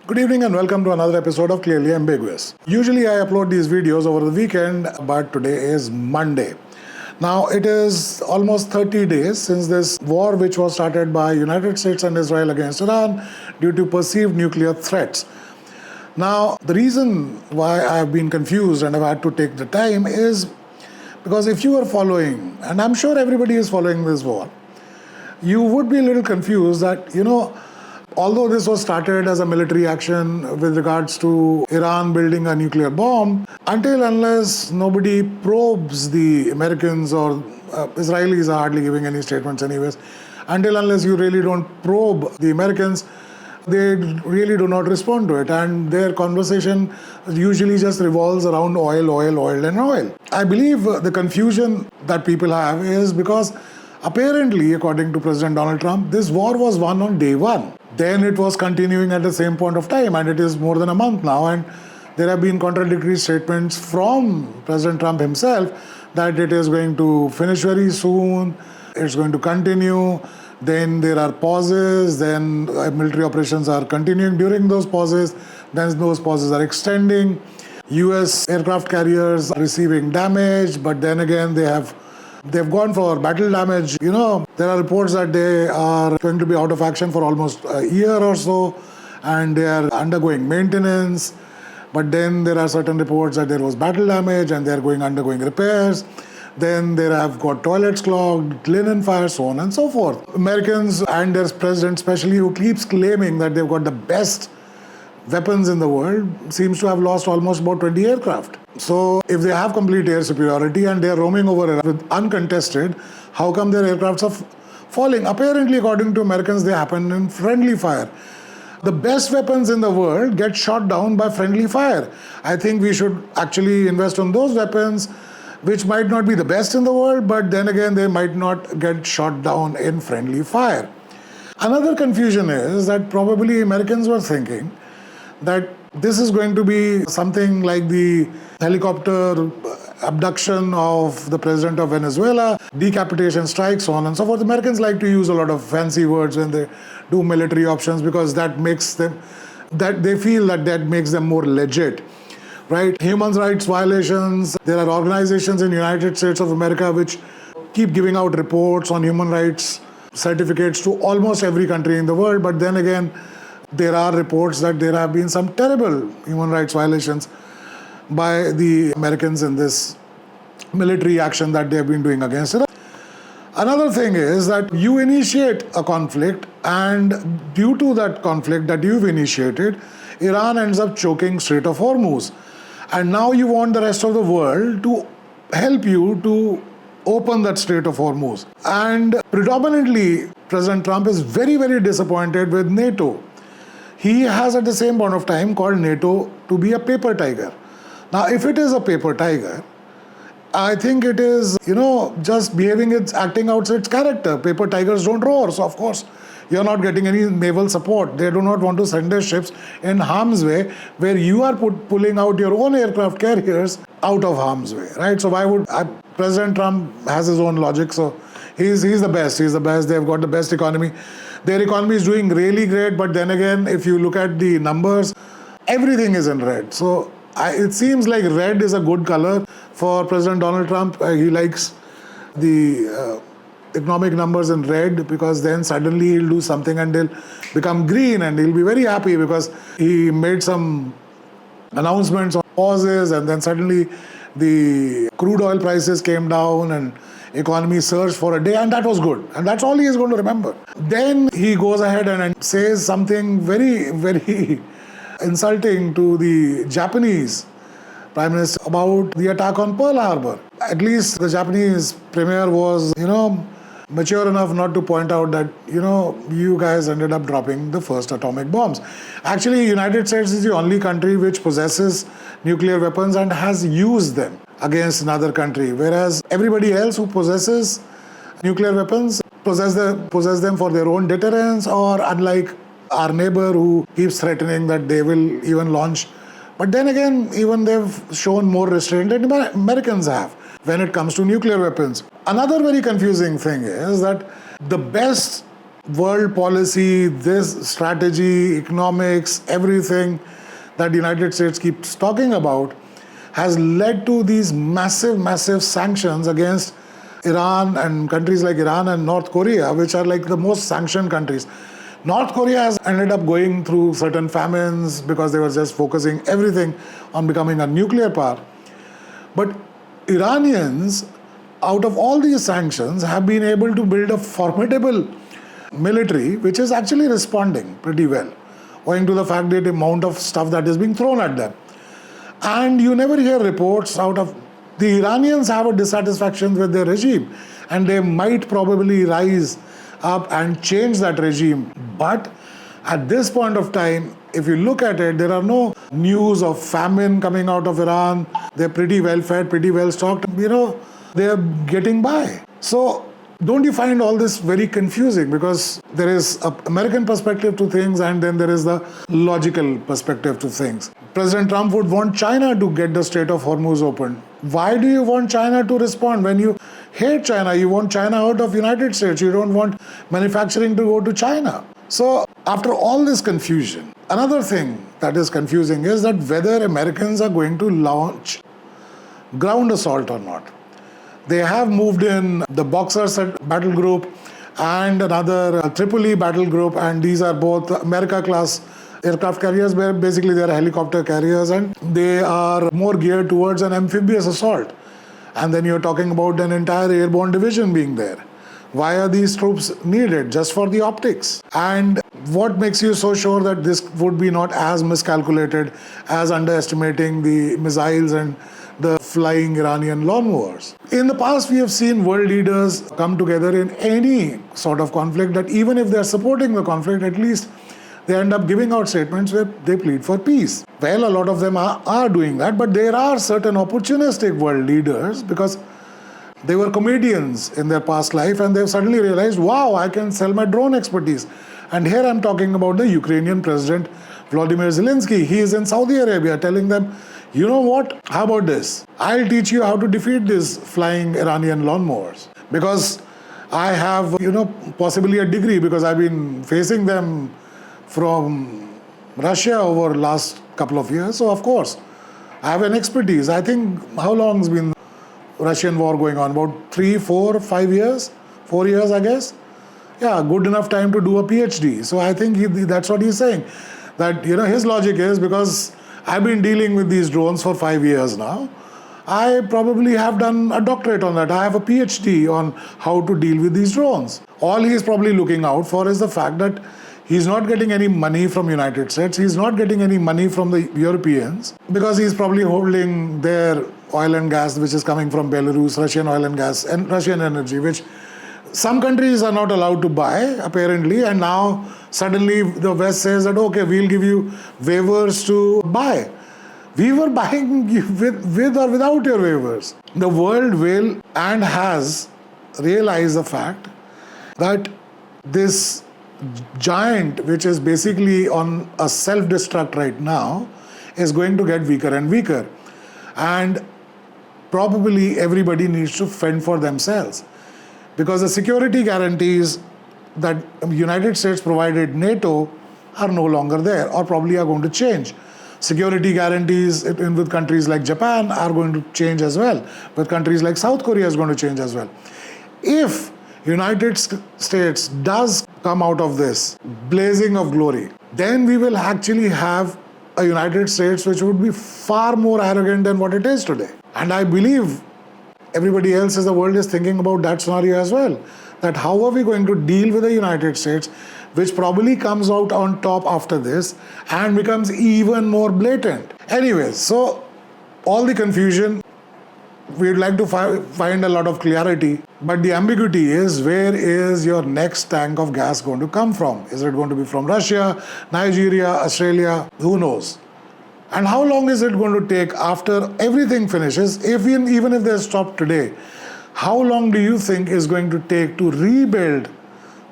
Good evening and welcome to another episode of Clearly Ambiguous. Usually I upload these videos over the weekend, but today is Monday. Now it is almost 30 days since this war which was started by United States and Israel against Iran due to perceived nuclear threats. Now the reason why I have been confused and I've had to take the time is because if you are following, and I'm sure everybody is following this war, you would be a little confused that, although this was started as a military action with regards to Iran building a nuclear bomb, until unless nobody probes the Americans, or Israelis are hardly giving any statements anyways, until unless you really don't probe the Americans, they really do not respond to it, and their conversation usually just revolves around oil, and oil. I believe the confusion that people have is because apparently, according to President Donald Trump, this war was won on day one. Then it was continuing at the same point of time, and it is more than a month now, and there have been contradictory statements from President Trump himself that it is going to finish very soon, it's going to continue, then there are pauses, then military operations are continuing during those pauses, then those pauses are extending. US aircraft carriers are receiving damage, but then again they've gone for battle damage. There are reports that they are going to be out of action for almost a year or so, and they are undergoing maintenance. But then there are certain reports that there was battle damage and they are undergoing repairs. Then they have got toilets clogged, linen fire, so on and so forth. Americans and their president especially, who keeps claiming that they've got the best weapons in the world, seems to have lost almost about 20 aircraft. So if they have complete air superiority and they are roaming over with uncontested, how come their aircrafts are falling? Apparently, according to Americans, they happen in friendly fire. The best weapons in the world get shot down by friendly fire. I think we should actually invest on those weapons, which might not be the best in the world, but then again, they might not get shot down in friendly fire. Another confusion is that probably Americans were thinking that this is going to be something like the helicopter abduction of the president of Venezuela, decapitation strikes, so on and so forth. Americans like to use a lot of fancy words when they do military options because that makes them, that they feel that makes them more legit. Right? Human rights violations. There are organizations in the United States of America which keep giving out reports on human rights certificates to almost every country in the world. But then again, there are reports that there have been some terrible human rights violations by the Americans in this military action that they have been doing against Iran. Another thing is that you initiate a conflict, and due to that conflict that you've initiated, Iran ends up choking Strait of Hormuz. And now you want the rest of the world to help you to open that Strait of Hormuz. And predominantly, President Trump is very, very disappointed with NATO. He has at the same point of time called NATO to be a paper tiger. Now, if it is a paper tiger, I think it is, just acting out its character. Paper tigers don't roar, so of course, you're not getting any naval support. They do not want to send their ships in harm's way, where you are pulling out your own aircraft carriers out of harm's way, right? So President Trump has his own logic, so he's the best. He's the best. They've got the best economy. Their economy is doing really great, but then again, if you look at the numbers, everything is in red. So it seems like red is a good color for President Donald Trump. He likes the economic numbers in red, because then suddenly he'll do something and they'll become green, and he'll be very happy because he made some announcements on pauses, and then suddenly the crude oil prices came down and economy surged for a day, and that was good, and that's all he is going to remember. Then he goes ahead and says something very, very insulting to the Japanese Prime Minister about the attack on Pearl Harbor. At least the Japanese premier was, mature enough not to point out that, you guys ended up dropping the first atomic bombs. Actually, United States is the only country which possesses nuclear weapons and has used them against another country, whereas everybody else who possesses nuclear weapons possess them for their own deterrence, or unlike our neighbor who keeps threatening that they will even launch. But then again, even they've shown more restraint than Americans have when it comes to nuclear weapons. Another very confusing thing is that the best world policy, this strategy, economics, everything that the United States keeps talking about has led to these massive, massive sanctions against Iran and countries like Iran and North Korea, which are like the most sanctioned countries. North Korea has ended up going through certain famines because they were just focusing everything on becoming a nuclear power. But Iranians, out of all these sanctions, have been able to build a formidable military which is actually responding pretty well, owing to the fact that the amount of stuff that is being thrown at them. And you never hear reports out of the Iranians have a dissatisfaction with their regime, and they might probably rise up and change that regime. But at this point of time, if you look at it, there are no news of famine coming out of Iran. They're pretty well fed, pretty well stocked. They're getting by. So don't you find all this very confusing? Because there is an American perspective to things, and then there is the logical perspective to things. President Trump would want China to get the Strait of Hormuz open. Why do you want China to respond? When you hate China, you want China out of United States. You don't want manufacturing to go to China. So after all this confusion, another thing that is confusing is that whether Americans are going to launch ground assault or not. They have moved in the Boxer battle group and another Tripoli battle group, and these are both America-class aircraft carriers, where basically they are helicopter carriers, and they are more geared towards an amphibious assault. And then you're talking about an entire airborne division being there. Why are these troops needed? Just for the optics. And what makes you so sure that this would be not as miscalculated as underestimating the missiles and the flying Iranian lawnmowers? In the past, we have seen world leaders come together in any sort of conflict that even if they're supporting the conflict, at least they end up giving out statements where they plead for peace. Well, a lot of them are doing that, but there are certain opportunistic world leaders because they were comedians in their past life, and they've suddenly realized, wow, I can sell my drone expertise. And here I'm talking about the Ukrainian President, Volodymyr Zelensky. He is in Saudi Arabia telling them, you know what, how about this? I'll teach you how to defeat these flying Iranian lawnmowers. Because I have, possibly a degree, because I've been facing them from Russia over the last couple of years. So, of course, I have an expertise. I think, how long has been the Russian war going on? About 3, 4, 5 years? 4 years, I guess? Yeah, good enough time to do a PhD. So I think that's what he's saying. That, his logic is, because I've been dealing with these drones for 5 years now, I probably have done a doctorate on that. I have a PhD on how to deal with these drones. All he's probably looking out for is the fact that he's not getting any money from United States. He's not getting any money from the Europeans, because he's probably holding their oil and gas, which is coming from Belarus, Russian oil and gas and Russian energy, which some countries are not allowed to buy, apparently. And now suddenly the West says that, okay, we'll give you waivers to buy. We were buying with or without your waivers. The world will and has realized the fact that this giant, which is basically on a self-destruct right now, is going to get weaker and weaker. And probably everybody needs to fend for themselves. Because the security guarantees that United States provided NATO are no longer there, or probably are going to change. Security guarantees with countries like Japan are going to change as well. With countries like South Korea is going to change as well. If United States does come out of this blazing of glory, then we will actually have a United States which would be far more arrogant than what it is today. And I believe everybody else in the world is thinking about that scenario as well. That how are we going to deal with the United States, which probably comes out on top after this and becomes even more blatant. Anyways, so all the confusion, we'd like to find a lot of clarity, but the ambiguity is, where is your next tank of gas going to come from? Is it going to be from Russia, Nigeria, Australia? Who knows? And how long is it going to take after everything finishes, even if they stop today? How long do you think is going to take to rebuild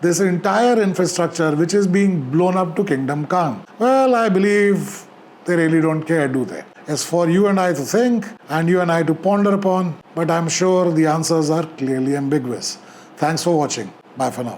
this entire infrastructure which is being blown up to Kingdom Come? Well, I believe they really don't care, do they? It's for you and I to think and you and I to ponder upon, but I'm sure the answers are clearly ambiguous. Thanks for watching. Bye for now.